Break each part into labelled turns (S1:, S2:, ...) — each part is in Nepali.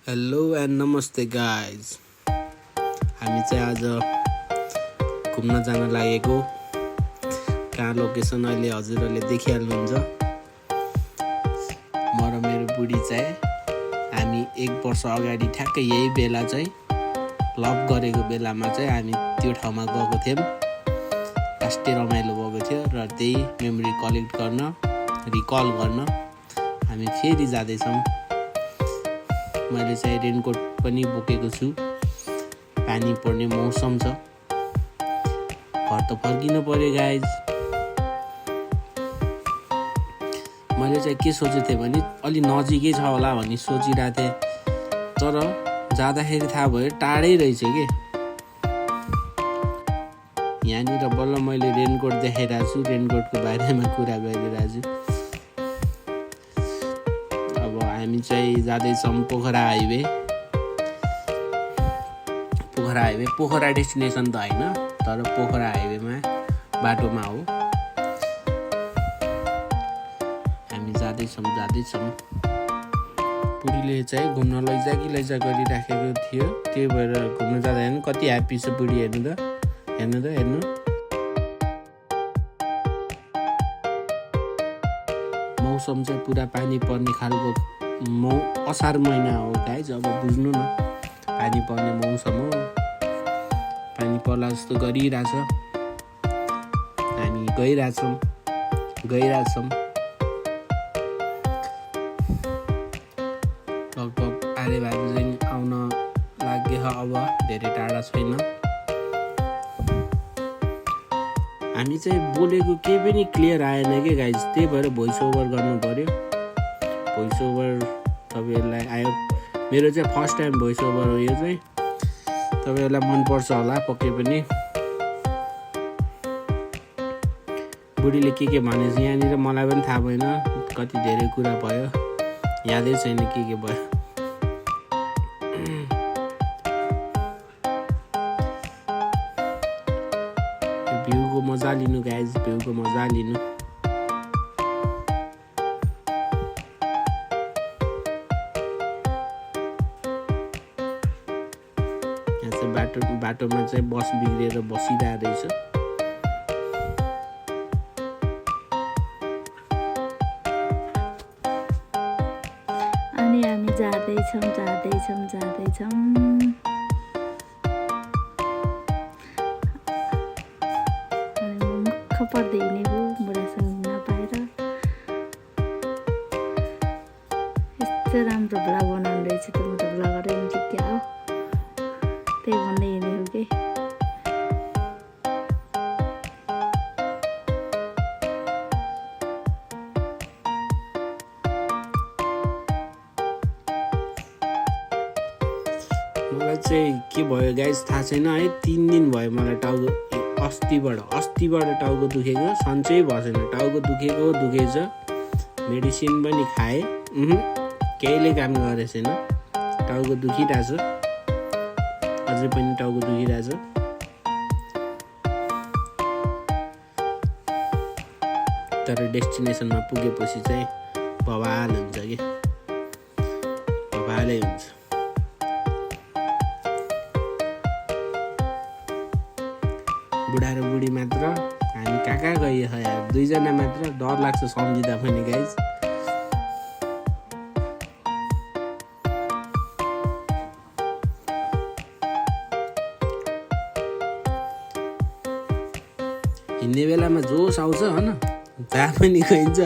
S1: हेलो एन्ड नमस्ते गाइज। हामी चाहिँ आज घुम्न जान लागेको कहाँ लोकेसन अहिले हजुरहरूले देखिहाल्नुहुन्छ। म र मेरो बुढी चाहिँ हामी 1 वर्ष अगाडि ठ्याक्कै यही बेला चाहिँ लभ गरेको बेलामा चाहिँ हामी त्यो ठाउँमा गएको थियौँ। कस्तो रमाइलो भएको थियो र त्यही मेमोरी कलेक्ट गर्न रिकल गर्न हामी फेरि जाँदैछौँ। मैले चाहिँ रेनकोट पनि बोकेको छु, पानी पर्ने मौसम छ, घर त फर्किनु पर्यो गाइज। मैले चाहिँ के सोचेको थिएँ भने अलि नजिकै छ होला भनी सोचिरहेको थिएँ, तर जाँदाखेरि थाहा भयो टाढै रहेछ के। यहाँनिर बल्ल मैले रेनकोट देखाइरहेको छु, रेनकोटको बारेमा कुरा गरिरहेको छु। हामी चाहिँ जाँदैछौँ पोखरा हाइवे। पोखरा डेस्टिनेसन त होइन, तर पोखरा हाइवेमा बाटोमा हो। हामी जाँदैछौँ। बुढीले चाहिँ घुम्न लैजा गरिराखेको थियो, त्यही भएर घुम्न जाँदा हेर्नु कति ह्याप्पी छ बुढी। हेर्नु मौसम चाहिँ पुरा पानी पर्ने खालको असार महिना हो गाइज। अब बुझ्नु न, पानी पर्ने मौसम हो, पानी पर्ला जस्तो गरिरहेछ। हामी गइरहेछौँ। लगभग आधे बाटो चाहिँ आउन लाग्यो, अब धेरै टाढा छैन। हामी चाहिँ बोलेको केही पनि क्लियर आएन कि गाइज, त्यही भएर भोइस ओभर गर्नु पर्यो। भोइस ओभर तपाईँहरूलाई आयो, मेरो चाहिँ फर्स्ट टाइम भोइस ओभर हो यो चाहिँ। तपाईँहरूलाई मनपर्छ होला पक्कै पनि। बुढीले के भनेछ यहाँनिर मलाई पनि थाहा भएन, कति धेरै कुरा भयो, यादै छैन के भयो। भ्यूको मजा लिनु गाइज, भ्यूको मजा लिनु। बाटोमा चाहिँ बस बिग्रिएर बसिरहेको रहेछ।
S2: अनि हामी जाँदैछौँ। मुख पर्दै हिँडेको बुढासँग नपाएर। यस्तो राम्रो भ्लग बनाउनु रहेछ त, म त भ्लगरै हुन्छु क्या हो, त्यही भन्दै हिँडेको के।
S1: मलाई चाहिँ के भयो गाइज थाहा छैन है, 3 दिन भयो मलाई टाउको अस्तिबाट टाउको दुखेको, सन्चै भएन। टाउको दुखेछ, मेडिसिन पनि खाएँ, केहीले काम गरेको छैन। टाउको दुखिरहेछ, अझै पनि टाउको दुखिरहेछ। तर डेस्टिनेसनमा पुगेपछि चाहिँ बवाल हुन्छ कि, बवालै हुन्छ। बुढा र बुढी मात्र, हामी कहाँ गयो यार, 2 जना मात्र। डर लाग्छ सम्झिँदा पनि गाइज। हिँड्ने बेलामा जोस आउँछ होइन, जहाँ पनि गइन्छ,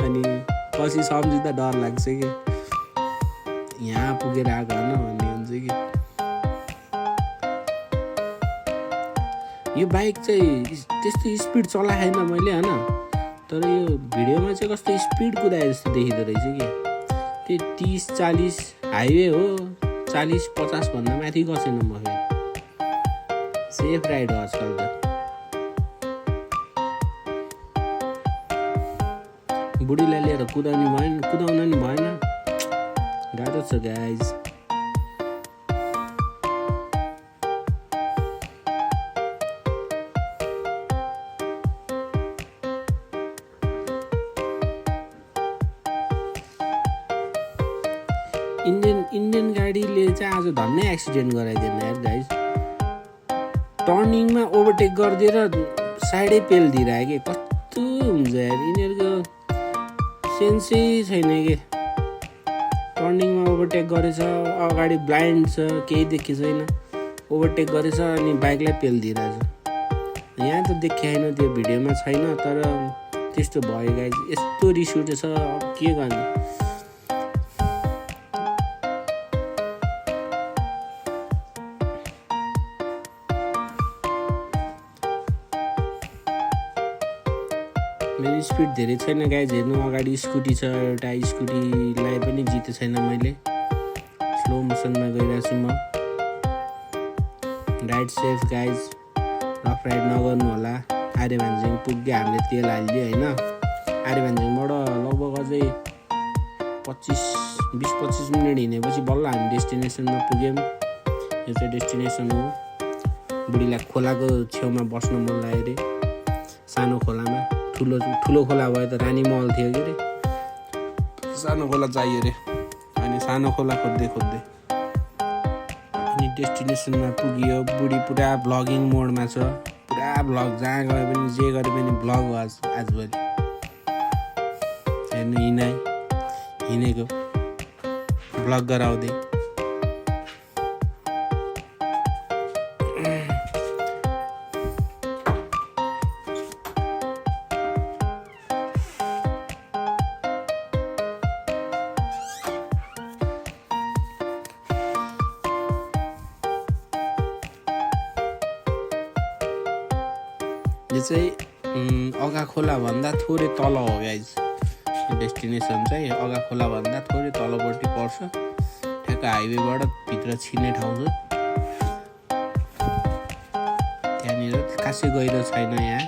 S1: अनि पछि सम्झिँदा डर लाग्छ कि यहाँ पुगेर आएको होइन भन्ने हुन्छ कि। यो बाइक चाहिँ त्यस्तो स्पिड चलाएन मैले होइन, तर यो भिडियोमा चाहिँ कस्तो स्पिड कुदाए जस्तो देखिँदो रहेछ कि। त्यो 30-40 हाइवे हो, 40-50 भन्दा माथि गसेन म फेरि। सेफ राइड हो आजकल त। बुढीलाई लिएर कुदाउन नि भएन, गाह्रो छ गाइज। इन इन्डियन गाडीले चाहिँ आज धन्नै एक्सिडेन्ट गराइदिएन यार गाइज। टर्निङमा ओभरटेक गरिदिएर साइडै पेलिदिइरह्यो कि कस्तो हुन्छ यार, यिनीहरूको सेन्सै छैन कि। टर्निङमा ओभरटेक गरेछ, अगाडि ब्लाइन्ड छ, केही देखि छैन, ओभरटेक गरेछ अनि बाइकलाई पेलिदिइरहेछ। यहाँ त देखाएन, त्यो भिडियोमा छैन, तर त्यस्तो भयो गाइज। यस्तो रिस उठेछ, अब के गर्ने। मेरो स्पिड धेरै छैन गाइज, हेर्नु अगाडि स्कुटी छ, एउटा स्कुटीलाई पनि जिते छैन मैले। स्लो मोसनमा गइरहेको छु म। Ride safe guys, rough ride नगर्नु होला। आर्यभान्ज्याङ पुग्यो, हामीले तेल हालिदियो होइन। आर्यभान्ज्याङबाट लगभग अझै 20-25 मिनट हिँडेपछि बल्ल हामी डेस्टिनेसनमा पुग्यौँ। यो चाहिँ डेस्टिनेसन हो। बुढीलाई खोलाको छेउमा बस्न मन लाग्यो अरे, सानो खोलामा। ठुलो खोला भयो त रानी महल थियो कि अरे, सानो खोला चाहियो अरे। अनि सानो खोला खोज्दै अनि डेस्टिनेसनमा पुग्यो। बुढी पुरा भ्लगिङ मोडमा छ, पुरा भ्लग, जहाँ गयो पनि जे गरे पनि भ्लग हो आजभोलि। हेर्नु हिँडेको भ्लग गराउँदै। यो चाहिँ अगाखोलाभन्दा थोरै तल हो गाइज। डेस्टिनेसन चाहिँ अगाखोलाभन्दा थोरै तलपट्टि पर्छ, ठ्याक्क हाइवेबाट भित्र छिर्ने ठाउँ छ। त्यहाँनिर खासै गहिरो छैन, यहाँ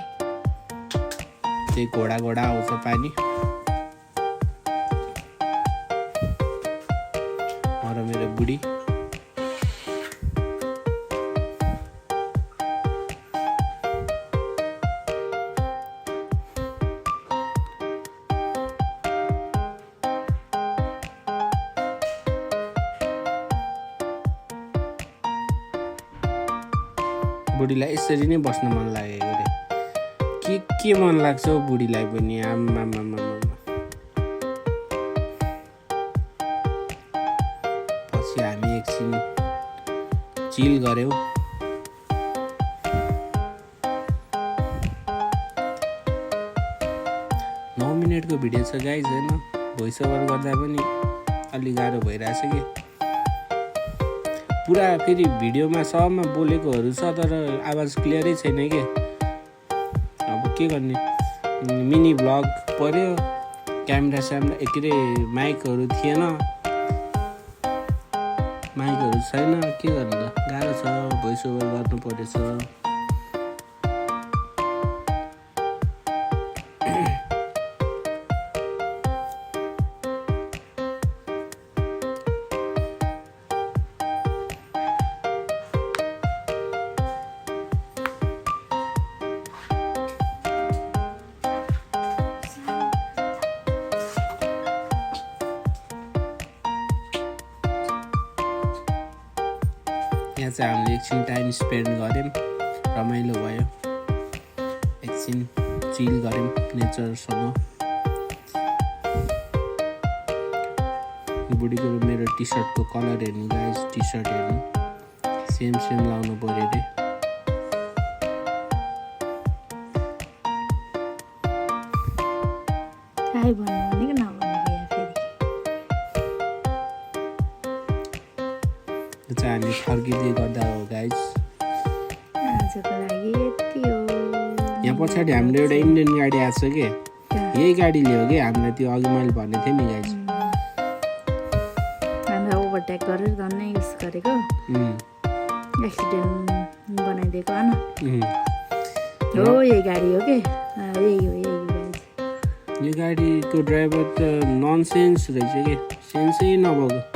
S1: त्यही घोडा आउँछ पानी। म र मेरो बुढी बुढीलाई यसरी नै बस्न मन लागेको अरे। के मन लाग्छ हौ बुढीलाई पनि, आम्मा। पछि हामी एकछिन चिल गऱ्यौँ। नौ मिनटको भिडियो छ गाइज होइन। भोइस ओभर गर्दा पनि अलि गाह्रो भइरहेछ कि। पुरा फेरि भिडियोमा सबमा बोलेकोहरू छ, तर आवाज क्लियरै छैन कि। अब के गर्ने, मिनी भ्लग पर्यो, क्यामेरा के अरे माइकहरू थिएन, माइकहरू छैन, के गर्नु त, गाह्रो छ। भोइस ओभर गर्नु परेछ। यहाँ चाहिँ हामीले एकछिन टाइम स्पेन्ड गऱ्यौँ, रमाइलो भयो। एकछिन चिल गऱ्यौँ नेचरसँग। बुढीको मेरो टी सर्टको कलर हेर्नु गाइस, टी सर्ट हेर्नु सेम लाउनु पऱ्यो अरे। चाहिँ हामी फर्किँदै गर्दा हो गाइज।
S2: आजको लागि यति हो।
S1: यहाँ पछाडि हाम्रो एउटा इन्डियन गाडी आएको छ कि, यही गाडीले हो कि हामीलाई त्यो अघि मैले भनेको थिएँ नि गाइज।
S2: हामीलाई ओभरटेक गरेर धन्नै युज गरेको, एक्सिडेन्ट बनाइदिएको होइन। हो यही गाडी हो कि, यही हो गाडी।
S1: यो गाडीको ड्राइभर त ननसेन्स रहेछ कि, सेन्सै नभएको।